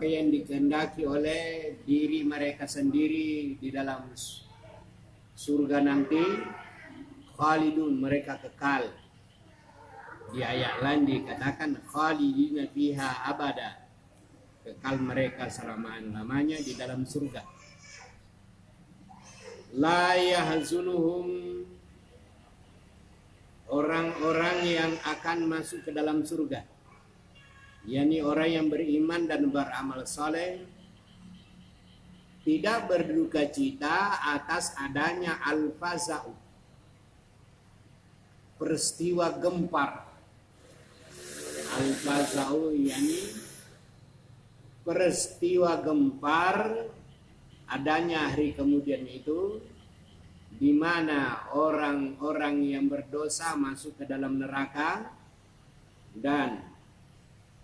apa yang dikehendaki oleh diri mereka sendiri di dalam surga nanti. Khalidun, mereka kekal. Di ayat lain dikatakan khalidina fiha abada, kekal mereka selama-lamanya di dalam surga. La yahzunuhum, orang-orang yang akan masuk ke dalam surga, yakni orang yang beriman dan beramal saleh, tidak berduka cita atas adanya al-faza'u, peristiwa gempar. Al-faza'u yakni peristiwa gempar adanya hari kemudian itu, di mana orang-orang yang berdosa masuk ke dalam neraka dan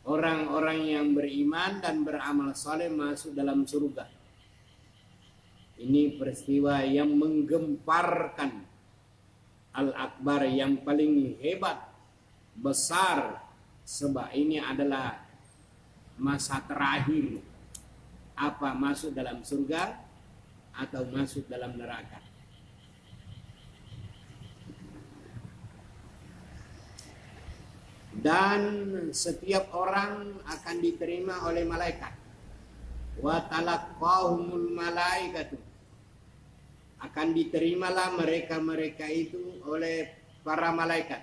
orang-orang yang beriman dan beramal saleh masuk dalam surga. Ini peristiwa yang menggemparkan, al-akbar, yang paling hebat, besar, sebab ini adalah masa terakhir, apa masuk dalam surga atau masuk dalam neraka. Dan setiap orang akan diterima oleh malaikat. Wa talaqqahumul malaikatu, akan diterimalah mereka-mereka itu oleh para malaikat.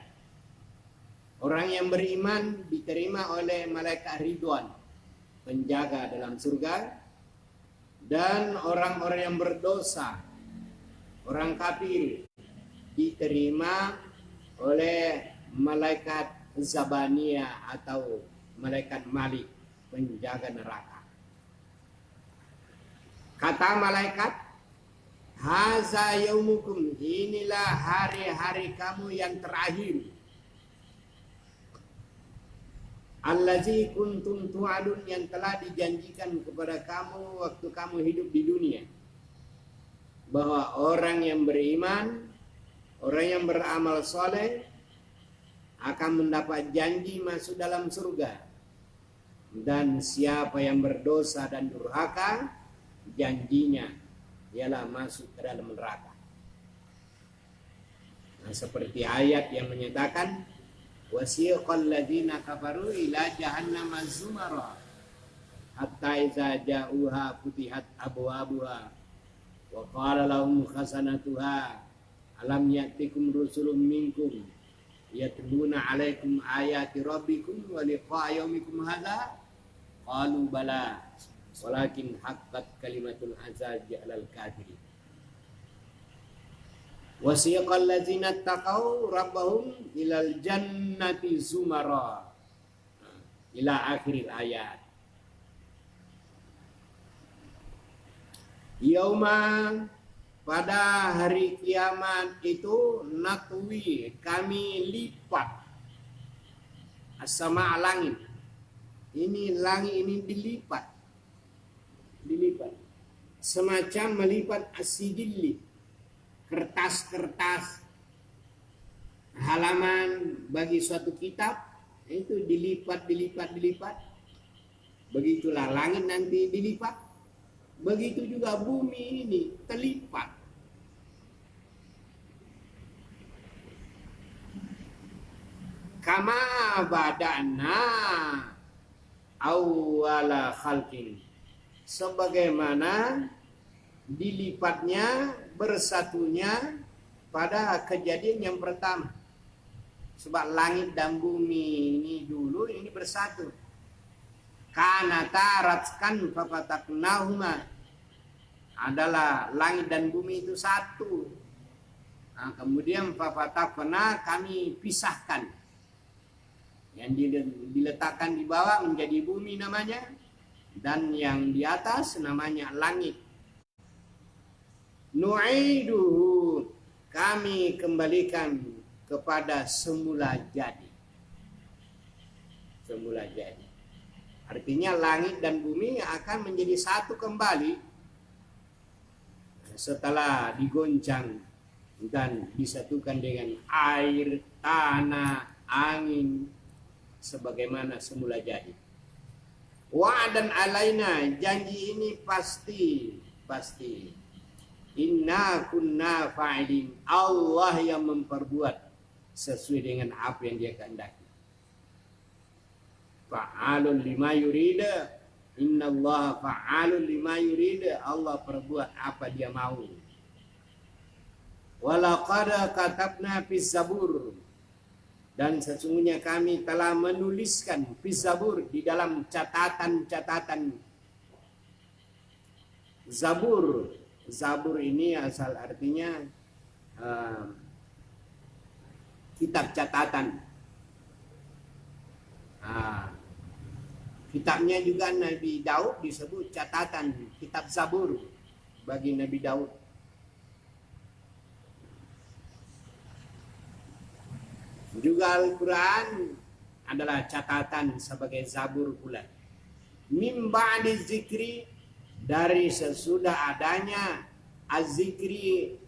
Orang yang beriman diterima oleh malaikat Ridwan, penjaga dalam surga. Dan orang-orang yang berdosa, orang kafir, diterima oleh malaikat Zabaniyah atau malaikat Malik, penjaga neraka. Kata malaikat, haza yaumukum, inilah hari-hari kamu yang terakhir. Allazi kuntum tu'adun, yang telah dijanjikan kepada kamu waktu kamu hidup di dunia, bahwa orang yang beriman, orang yang beramal soleh akan mendapat janji masuk dalam surga, dan siapa yang berdosa dan durhaka, janjinya ialah masuk ke dalam neraka. Nah, seperti ayat yang menyatakan wasiqal ladzina kafaru ila jahannam zumara hatta idza ja'uha futihat abwabuha wa qala lahum khasanatuha alam ya'tikum rusulun minkum yatluna 'alaikum ayati rabbikum wa liqa'a yaumikum hadza qalu bala walakin haqqat kalimatul azabi 'alal kafirin. Wasiqal ladzina taqau rabbahum ilal jannati zumara ila akhiril ayat. Yauma, pada hari kiamat itu, natwi, kami lipat as-sama, langit. Ini langit ini dilipat semacam melipat asidilli, kertas-kertas halaman bagi suatu kitab, itu dilipat. Begitulah langit nanti dilipat, begitu juga bumi ini terlipat. Kama badana awwala khalqin, sebagaimana dilipatnya, bersatunya pada kejadian yang pertama. Sebab langit dan bumi ini dulu ini bersatu. Kanata ratskan fafataknahuma, adalah langit dan bumi itu satu. Nah, kemudian fafatakna, kami pisahkan. Yang diletakkan di bawah menjadi bumi namanya, dan yang di atas namanya langit. Nu'iduhu, kami kembalikan kepada semula jadi. Artinya langit dan bumi akan menjadi satu kembali setelah digoncang dan disatukan dengan air, tanah, angin, sebagaimana semula jadi. Wa'dan alaina, janji ini pasti. Inna kunna fa'ilin, Allah yang memperbuat sesuai dengan apa yang dia kehendaki. Fa'alun lima yurida, innallaha fa'alun lima yurida, Allah perbuat apa dia mau. Walaqad katabna fis zabur, dan sesungguhnya kami telah menuliskan fis zabur, di dalam catatan-catatan zabur. Zabur ini asal artinya kitab catatan. Kitabnya juga Nabi Daud disebut catatan, kitab Zabur bagi Nabi Daud. Juga Al-Quran adalah catatan sebagai Zabur pula. Mim ba'di zikri, dari sesudah adanya az-zikri,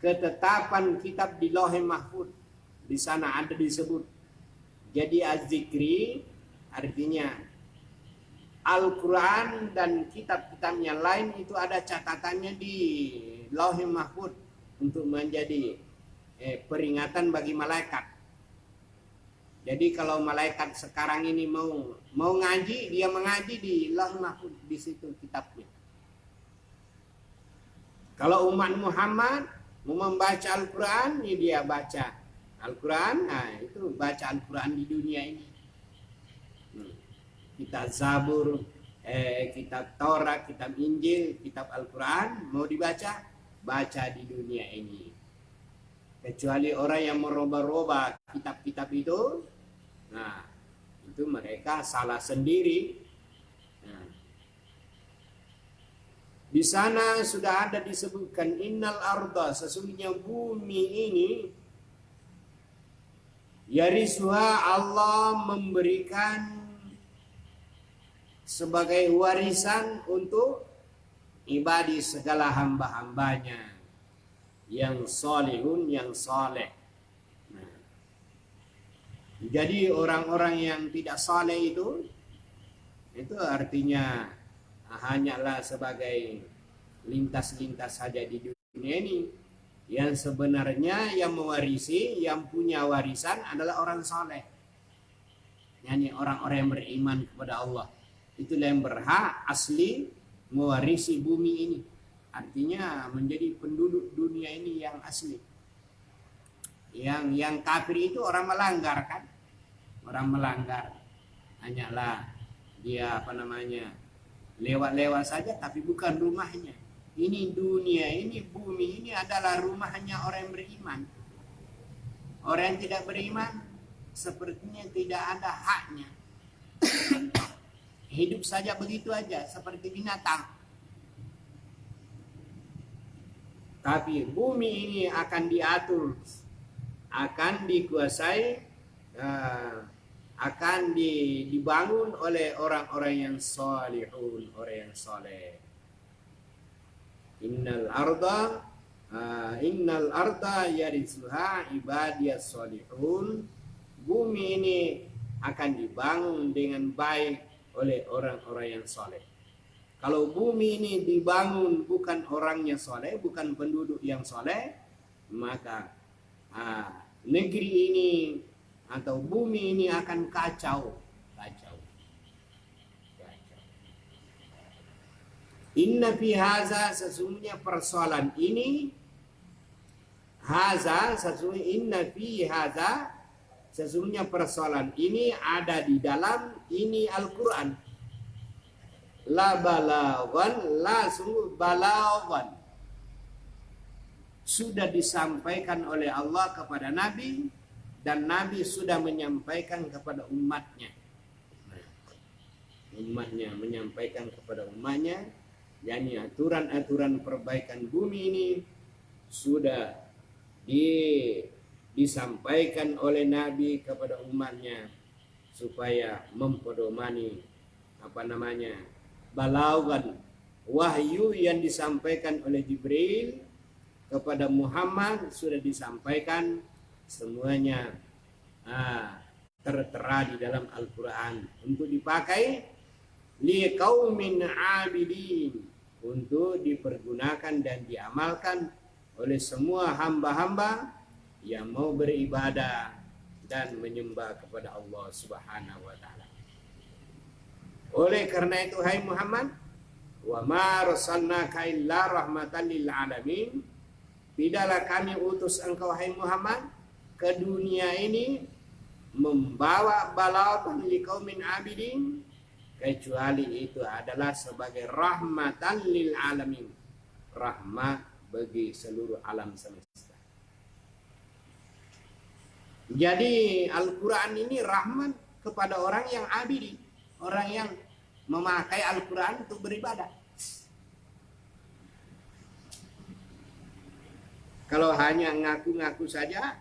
ketetapan kitab di Lauhul Mahfuz. Di sana ada disebut. Jadi az-zikri artinya Al-Quran dan kitab-kitab yang lain itu ada catatannya di Lauhul Mahfuz untuk menjadi peringatan bagi malaikat. Jadi kalau malaikat sekarang ini mau ngaji, dia mengaji di Lauhul Mahfuz, di situ kitabnya. Kalau umat Muhammad mau membaca Al-Quran, ini dia baca Al-Quran. Nah, itu baca Al-Quran di dunia ini. Kitab Zabur, kitab Taurat, kitab Injil, kitab Al-Quran mau dibaca, baca di dunia ini. Kecuali orang yang merubah-rubah kitab-kitab itu, nah itu mereka salah sendiri. Nah, di sana sudah ada disebutkan innal arda, sesungguhnya bumi ini yarisuha, Allah memberikan sebagai warisan untuk ibadi segala hamba-hambanya yang solihun, yang soleh. Nah, jadi orang-orang yang tidak soleh itu artinya hanyalah sebagai lintas-lintas saja di dunia ini. Yang sebenarnya yang mewarisi, yang punya warisan adalah orang soleh, yakni orang-orang yang beriman kepada Allah. Itulah yang berhak asli mewarisi bumi ini. Artinya menjadi penduduk dunia ini yang asli. Yang kafir itu orang melanggar kan? Orang melanggar. Hanyalah dia lewat-lewat saja, tapi bukan rumahnya. Ini dunia ini, bumi ini adalah rumahnya orang yang beriman. Orang yang tidak beriman sepertinya tidak ada haknya. Hidup saja begitu aja, seperti binatang. Tapi bumi ini akan diatur, akan dikuasai, akan dibangun oleh orang-orang yang salihun, orang yang saleh. Innal arda yarisuha ibadiyas salihun. Bumi ini akan dibangun dengan baik oleh orang-orang yang saleh. Kalau bumi ini dibangun bukan orangnya soleh, bukan penduduk yang soleh, maka negeri ini atau bumi ini akan kacau. Inna fi haza, sesungguhnya persoalan ini, sesungguhnya persoalan ini ada di dalam ini Al-Quran. La balawan, la sungguh balawan, sudah disampaikan oleh Allah kepada Nabi, dan Nabi sudah menyampaikan kepada umatnya. Umatnya menyampaikan kepada umatnya, yakni aturan-aturan perbaikan bumi ini sudah disampaikan oleh Nabi kepada umatnya supaya mempedomani balaugan, wahyu yang disampaikan oleh Jibril kepada Muhammad sudah disampaikan semuanya, tertera di dalam Al-Quran untuk dipakai liqaumin abidin, untuk dipergunakan dan diamalkan oleh semua hamba-hamba yang mau beribadah dan menyembah kepada Allah Subhanahu wa taala. Oleh karena itu, hai Muhammad, wa ma arsalnaka illa rahmatan lil alamin, tidaklah kami utus engkau hai Muhammad ke dunia ini membawa balatan liqaumin abidin, kecuali itu adalah sebagai rahmatan lil alamin, rahmat bagi seluruh alam semesta. Jadi Al-Quran ini rahmat kepada orang yang abidi, orang yang memakai Al-Quran untuk beribadah. Kalau hanya ngaku-ngaku saja,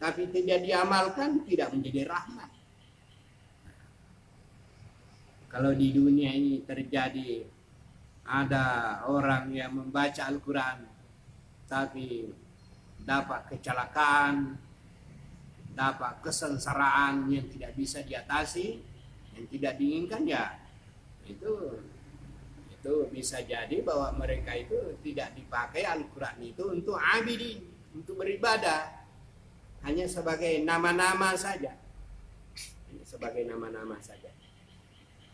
tapi tidak diamalkan, tidak menjadi rahmat. Kalau di dunia ini terjadi ada orang yang membaca Al-Quran tapi dapat kecelakaan, dapat kesengsaraan yang tidak bisa diatasi, yang tidak diinginkan, ya itu bisa jadi bahwa mereka itu tidak dipakai Al-Quran itu untuk abidin, untuk beribadah, hanya sebagai nama-nama saja.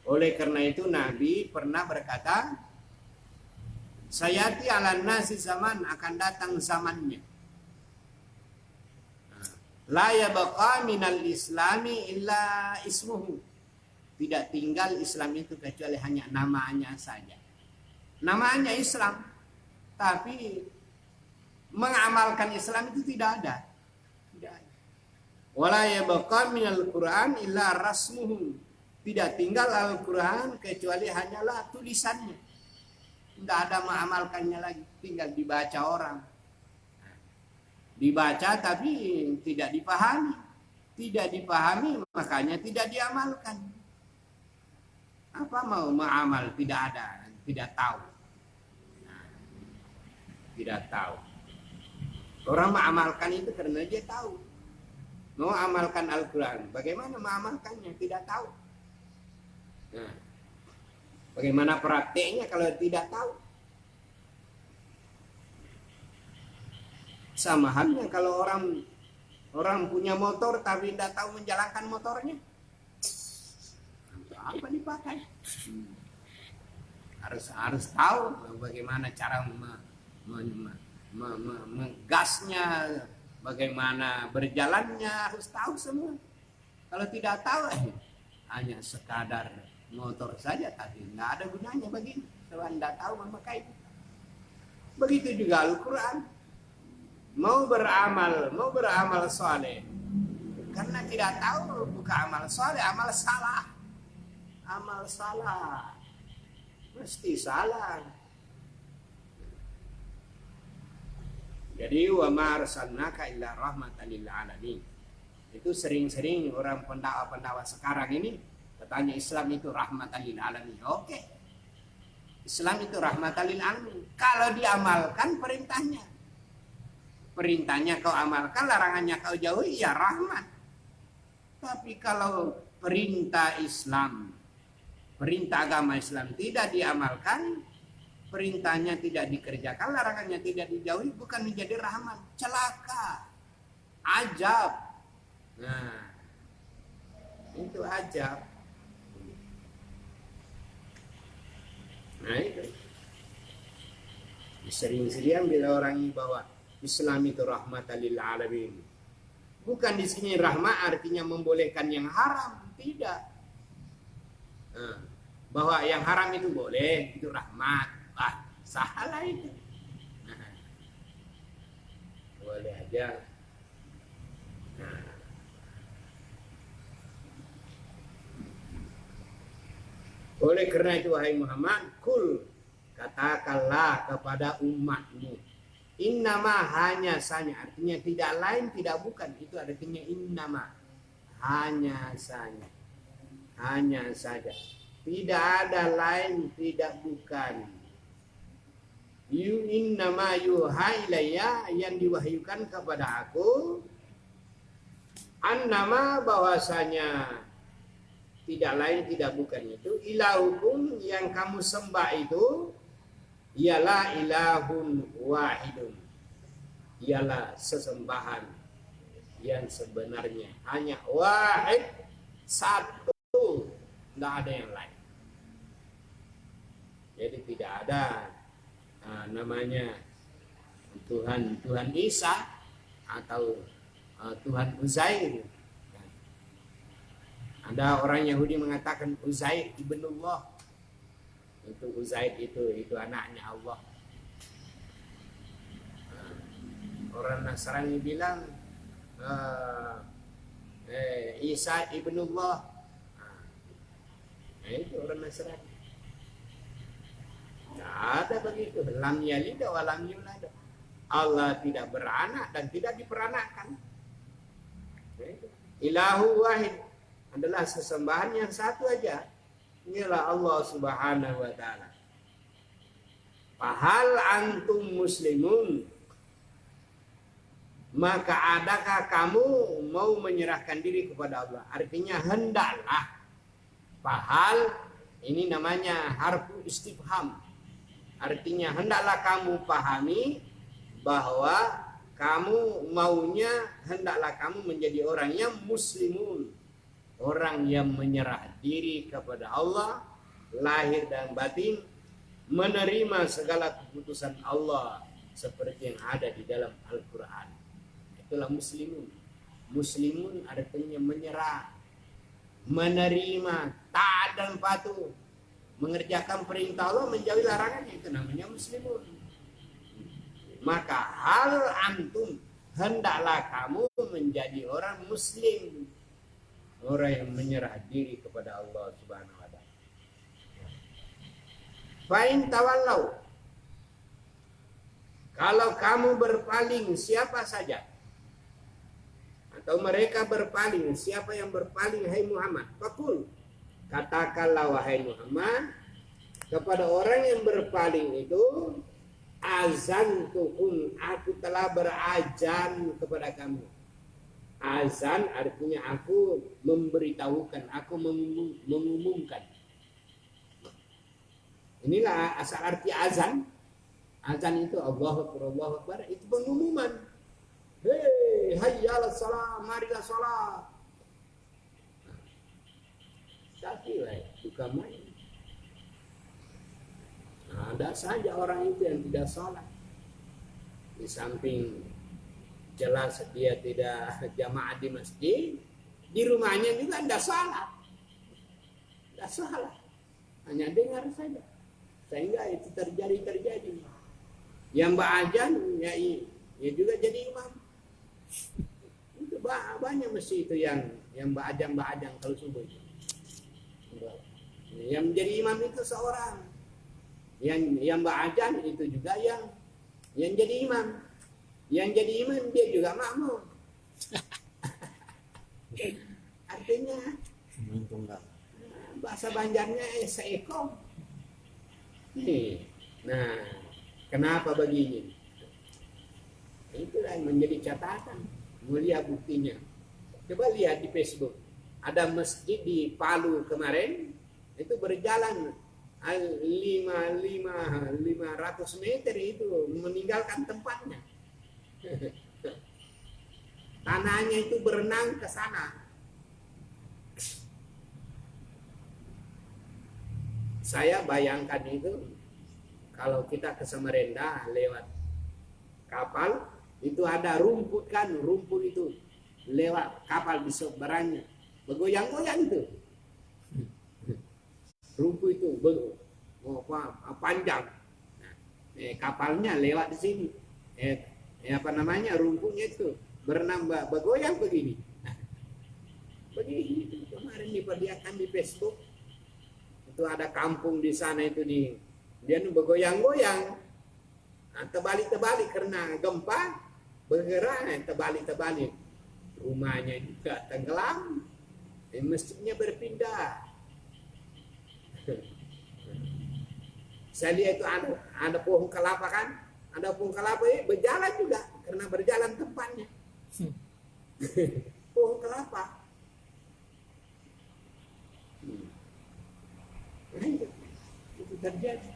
Oleh karena itu Nabi pernah berkata, sayati ala nasi zaman, akan datang zamannya, la yabqa minal islami illa ismuhu, tidak tinggal Islam itu kecuali hanya namanya saja. Namanya Islam, tapi mengamalkan Islam itu tidak ada. Wala yabqa minal Qur'an illa rasmuhu, tidak tinggal Al-Quran kecuali hanyalah tulisannya. Tidak ada mengamalkannya lagi, tinggal dibaca orang. Dibaca tapi tidak dipahami. Tidak dipahami, makanya tidak diamalkan. Apa mau mengamal? Tidak ada, tidak tahu. Tidak tahu. Orang mengamalkan itu karena dia tahu. Mau amalkan Al-Quran, bagaimana mengamalkannya? Tidak tahu. Nah, bagaimana prakteknya kalau tidak tahu? Sama halnya kalau orang punya motor tapi tidak tahu menjalankan motornya, untuk apa dipakai? Harus tahu bagaimana cara menggasnya, bagaimana berjalannya, harus tahu semua. Kalau tidak tahu, hanya sekadar motor saja, tapi nggak ada gunanya bagi kalau anda tahu memakai. Begitu juga Al-Quran. Mau beramal soleh, karena tidak tahu, bukan amal soleh, amal salah, mesti salah. Jadi wa ma arsalnaka illa rahmatan lil alamin. Itu sering-sering orang pendakwa sekarang ini katanya Islam itu rahmatan lil alamin. Oke. Islam itu rahmatan lil alamin kalau diamalkan perintahnya. Perintahnya kau amalkan, larangannya kau jauhi, ya rahmat. Tapi kalau perintah Islam, perintah agama Islam tidak diamalkan, perintahnya tidak dikerjakan, larangannya tidak dijauhi, bukan menjadi rahmat, celaka, ajab. Nah, itu ajab. Nah itu sering-sering bila orang ini bawa Islam itu rahmatan lil alamin. Bukan di sini rahmat artinya membolehkan yang haram, tidak. Bahwa yang haram itu boleh, itu rahmat. Salah itu. Boleh aja. Oleh karena itu wahai Muhammad, kul, katakanlah kepada umatmu, innama, hanya saja, artinya tidak lain tidak bukan, itu artinya innama, hanya saja, tidak ada lain tidak bukan. Innama yuha ilayya, yang diwahyukan kepada aku, Annama bahwasanya tidak lain tidak bukan itu ilahukum yang kamu sembah itu ialah ilahun wahidun, ialah sesembahan yang sebenarnya hanya wahid, satu, tidak ada yang lain. Jadi tidak ada namanya Tuhan Isa atau Tuhan Uzair. Ada orang Yahudi mengatakan Uzair ibnullah. Itu Uzair itu anaknya Allah. Orang Nasrani bilang Isa ibnullah. Itu orang Nasrani. Tidak ada begitu. Lam yalid wa lam yulad. Allah tidak beranak dan tidak diperanakkan. Ilahu wahid adalah sesembahan yang satu aja. Inilah Allah Subhanahu wa taala. Fahal antum muslimun? Maka adakah kamu mau menyerahkan diri kepada Allah? Artinya hendaklah. Fahal ini namanya harfu istifham. Artinya hendaklah kamu pahami bahwa kamu maunya hendaklah kamu menjadi orang yang muslimun, orang yang menyerah diri kepada Allah lahir dan batin, menerima segala keputusan Allah seperti yang ada di dalam Al-Quran. Itulah muslimun. Muslimun artinya menyerah, menerima, taat dan patuh, mengerjakan perintah Allah, menjauhi larangannya, itu namanya muslimun. Maka hal antum, hendaklah kamu menjadi orang muslim, orang yang menyerah diri kepada Allah Subhanahu wa taala. Fa'in tawallau, kalau kamu berpaling siapa saja, atau mereka berpaling, siapa yang berpaling, hai Muhammad, fakul, katakanlah wahai Muhammad kepada orang yang berpaling itu, azantukum, aku telah berazan kepada kamu. Azan artinya aku memberitahukan, aku mengumumkan. Inilah asal arti azan. Azan itu Allahu Akbar, itu pengumuman. Hei, hayyal salat, marilah salat. Tapi bukan main. Ada saja orang itu yang tidak sholat. Di samping jelas dia tidak jamaah di masjid, di rumahnya juga tidak sholat. Tidak sholat. Hanya dengar saja. Sehingga itu terjadi. Yang ba'ajan ya juga jadi imam. Itu banyak mesti itu yang ba'ajan kalau subuh itu. Yang menjadi imam itu seorang. Yang ba'ajan itu juga yang jadi imam. Yang jadi imam dia juga makmum. Artinya bahasa Banjarnya seekor. Nah, kenapa begini? Itulah yang menjadi catatan. Mulia buktinya. Coba lihat di Facebook. Ada masjid di Palu kemarin itu berjalan 500 meter itu meninggalkan tempatnya. Tanahnya itu berenang ke sana. Saya bayangkan itu kalau kita ke Samarinda lewat kapal itu ada rumput itu lewat kapal di seberangnya bergoyang-goyang itu. Rumput itu panjang. Kapalnya lewat di sini. Rumputnya itu berenang bergoyang begini. Begini kemarin diperlihatkan di Facebook. Itu ada kampung di sana itu dia bergoyang-goyang. Terbalik-terbalik karena gempa bergerak, terbalik-terbalik. Rumahnya juga tenggelam. Masjidnya berpindah. Saya lihat itu ada pohon kelapa kan, ada pohon kelapa berjalan juga karena berjalan tempatnya. pohon kelapa. Nah, itu terjadi.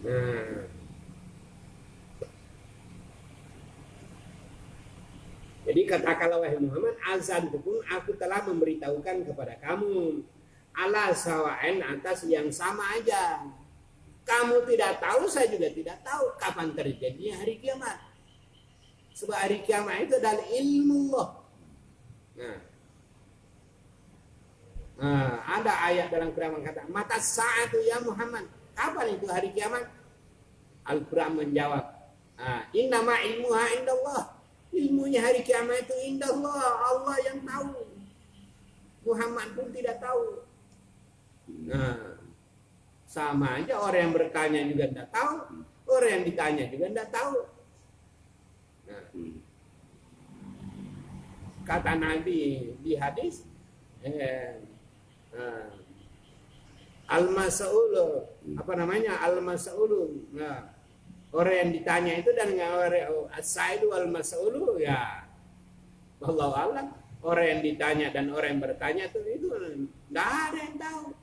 Nah, jadi katakanlah wahai Muhammad, azan itu pun aku telah memberitahukan kepada kamu ala sawain, atas yang sama aja. Kamu tidak tahu, saya juga tidak tahu kapan terjadinya hari kiamat. Sebab hari kiamat itu adalah ilmu Allah. Nah, ada ayat dalam Quran yang kata, mata saat ya Muhammad. Kapan itu hari kiamat? Al-Quran menjawab, innama ilmuha indallah. Ilmunya hari kiamat itu indallah, Allah yang tahu. Muhammad pun tidak tahu. Nah, sama aja orang yang bertanya juga tidak tahu, orang yang ditanya juga tidak tahu. Nah, kata Nabi di hadis, al-mas'ul, apa namanya, al-mas'ul, nah, orang yang ditanya itu dan orang as-sailu al-mas'ul, ya wallahu a'lam. Orang yang ditanya dan orang yang bertanya itu tidak ada yang tahu.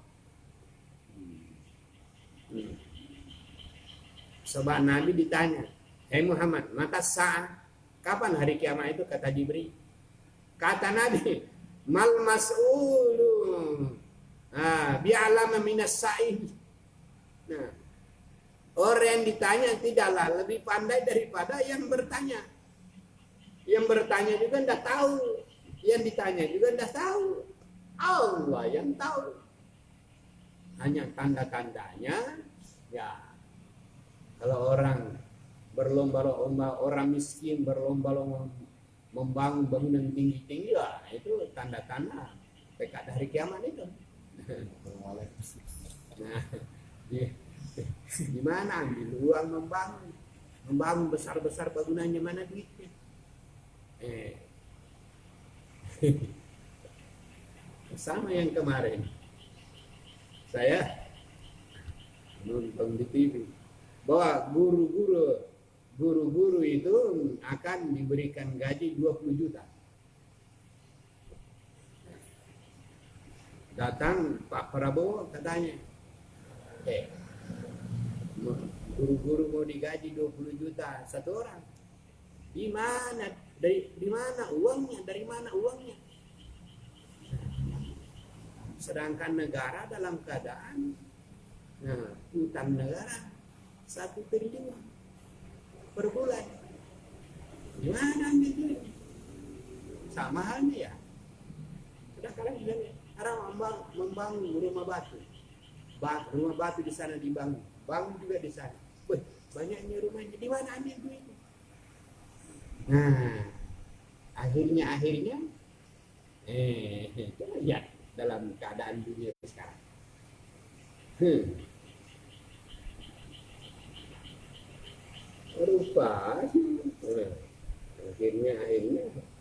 Sebab Nabi ditanya, "Hai Muhammad, mata sa'ah, kapan hari kiamat itu?" Kata Jibril. Kata Nabi, "Mal mas'ulu bi'alama minas sa'il." Nah, orang yang ditanya tidaklah lebih pandai daripada yang bertanya. Yang bertanya juga tidak tahu, yang ditanya juga tidak tahu. Allah yang tahu. Hanya tanda-tandanya, ya. Kalau orang berlomba-lomba, orang miskin berlomba-lomba membangun bangunan tinggi-tinggi, ya itu tanda-tanda dekat hari kiamat itu. Nah, di mana ambil uang membangun besar-besar bangunannya, mana duitnya? Sama yang kemarin saya nonton di TV bahwa guru-guru itu akan diberikan gaji 20 juta. Datang Pak Prabowo katanya, guru-guru mau digaji 20 juta satu orang. Di mana? Dari mana uangnya? Dari mana uangnya? Sedangkan negara dalam keadaan utang negara 1 triliun per bulan. Di mana ambil duit? Sama halnya ya. Sudah kalian bilang orang membangun rumah batu. Rumah batu di sana dibangun, bangun juga di sana. Wih, banyaknya rumahnya. Di mana ambil duitnya? Nah, akhirnya lihat dalam keadaan dunia sekarang. Rupa akhirnya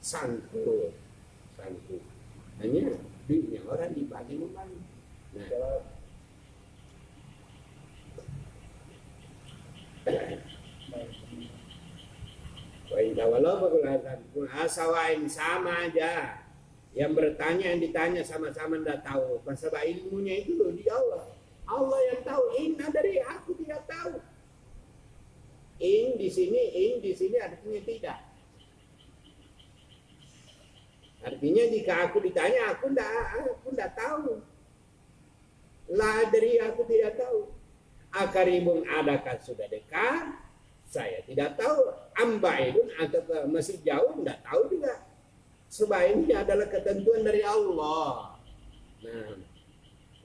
sangkut. Hanya duitnya orang dibagi membangun. Nah, asawain sama aja. Yang bertanya, yang ditanya sama-sama tidak tahu. Sebab ilmunya itu di Allah. Allah yang tahu. Inna dari aku tidak tahu. In di sini artinya tidak. Artinya jika aku ditanya, aku tidak tahu. La dari aku tidak tahu. Akaribun adakah sudah dekat? Saya tidak tahu. Ambaidun atau masih jauh, tidak tahu juga. Sebab ini adalah ketentuan dari Allah. Nah,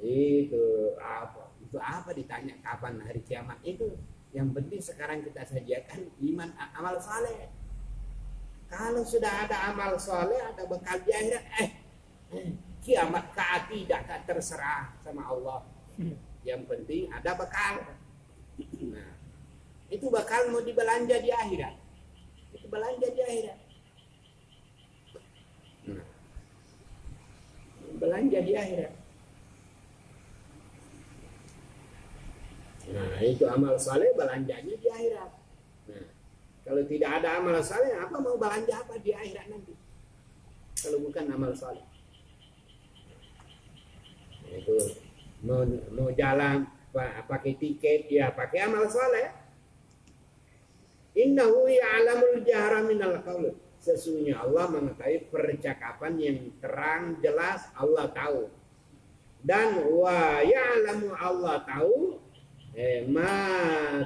itu apa? Itu apa ditanya kapan hari kiamat itu? Yang penting sekarang kita sajikan iman, amal saleh. Kalau sudah ada amal saleh, ada bekal di akhirat, kiamat tidak terserah sama Allah. Yang penting ada bekal. Nah, itu bakal mau dibelanja di akhirat. Itu belanja di akhirat. Nah, belanja di akhirat. Nah, itu amal saleh belanjanya di akhirat. Nah, Kalau tidak ada amal saleh, apa mau belanja apa di akhirat nanti? Kalau bukan amal saleh. Itu mau jalan pakai tiket, ya pakai amal saleh. Innahu ya'lamul jahra minal qaul. Sesungguhnya Allah mengetahui percakapan yang terang jelas, Allah tahu. Dan wa ya'lamu, Allah tahu ma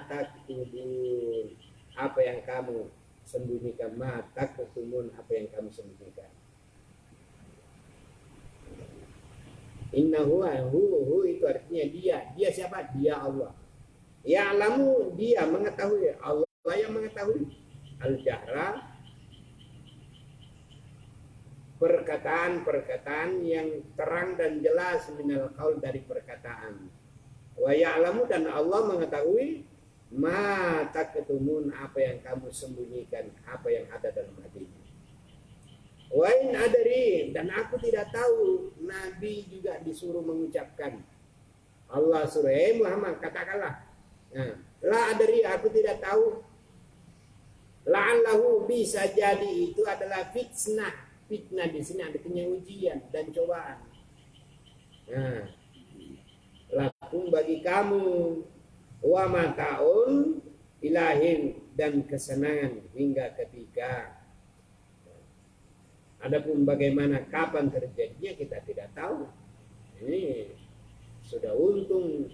taktubun, apa yang kamu sembunyikan, ma taktumun, apa yang kamu sembunyikan. Innahu hu itu artinya dia siapa? Dia Allah. Ya'lamu, dia mengetahui, Allah yang mengetahui. Al-jahra, perkataan-perkataan yang terang dan jelas, minal qaul, dari perkataan. Wa ya'lamu, dan Allah mengetahui ma taktumun, apa yang kamu sembunyikan, apa yang ada dalam hatimu. Wa in adri, dan aku tidak tahu. Nabi juga disuruh mengucapkan. Allah suruh, Muhammad katakanlah. Nah, la adri, aku tidak tahu. La'allahu, bisa jadi itu adalah fitnah. Fitnah di sini artinya ujian dan cobaan. Nah, lakum, bagi kamu, wa mataun ilahin, dan kesenangan hingga ketika. Adapun bagaimana kapan terjadinya kita tidak tahu. Ini sudah untung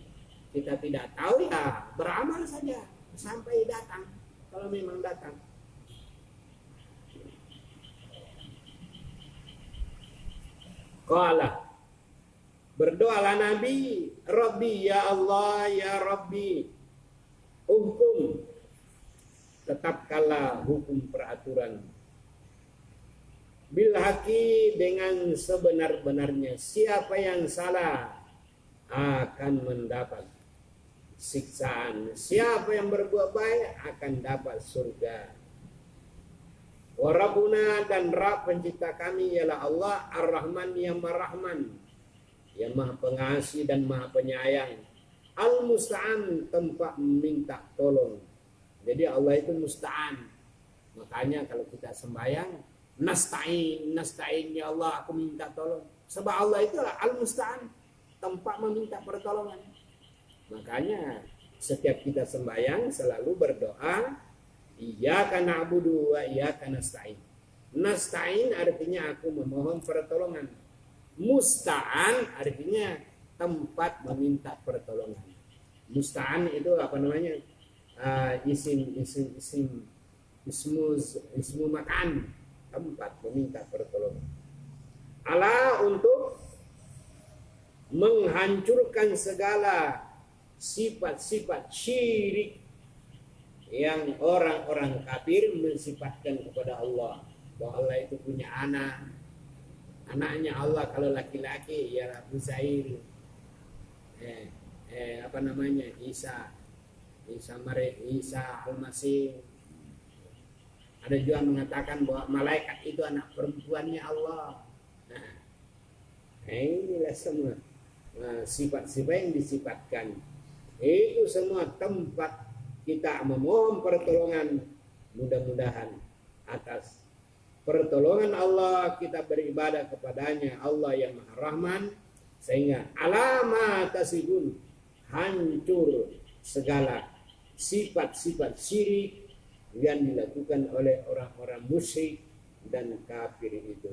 kita tidak tahu, ya beramal saja sampai datang, kalau memang datang. Qala, berdoalah Nabi, Rabbi, ya Allah, ya Rabbi, hukum, tetapkanlah hukum peraturan, bil haqi, dengan sebenar-benarnya. Siapa yang salah akan mendapat siksaan, siapa yang berbuat baik akan dapat surga. Wa Rabbuna, dan Rabb pencipta kami ialah Allah, Ar-Rahman, yang Maha-Rahman, yang Maha Pengasih dan Maha Penyayang. Al-Musta'an, tempat minta tolong. Jadi Allah itu musta'an. Makanya kalau kita sembahyang, nasta'in ya Allah, aku minta tolong. Sebab Allah itu Al-Musta'an, tempat meminta pertolongan. Makanya setiap kita sembahyang selalu berdoa, iyyaka na'budu wa iyyaka nasta'in. Nasta'in artinya aku memohon pertolongan. Musta'an artinya tempat meminta pertolongan. Musta'an itu apa namanya? Ismu makan, tempat meminta pertolongan. Allah untuk menghancurkan segala sifat-sifat syirik yang orang-orang kafir mensifatkan kepada Allah, bahwa Allah itu punya anak. Anaknya Allah kalau laki-laki ya Uzair, Isa Al-Masih. Ada juga mengatakan bahwa malaikat itu anak perempuannya Allah. Nah, inilah semua sifat-sifat yang disifatkan. Itu semua tempat kita memohon pertolongan. Mudah-mudahan atas pertolongan Allah kita beribadah kepadanya, Allah yang Maha Rahman, sehingga alamat tasibun, hancur segala sifat-sifat syirik yang dilakukan oleh orang-orang musyrik dan kafir itu.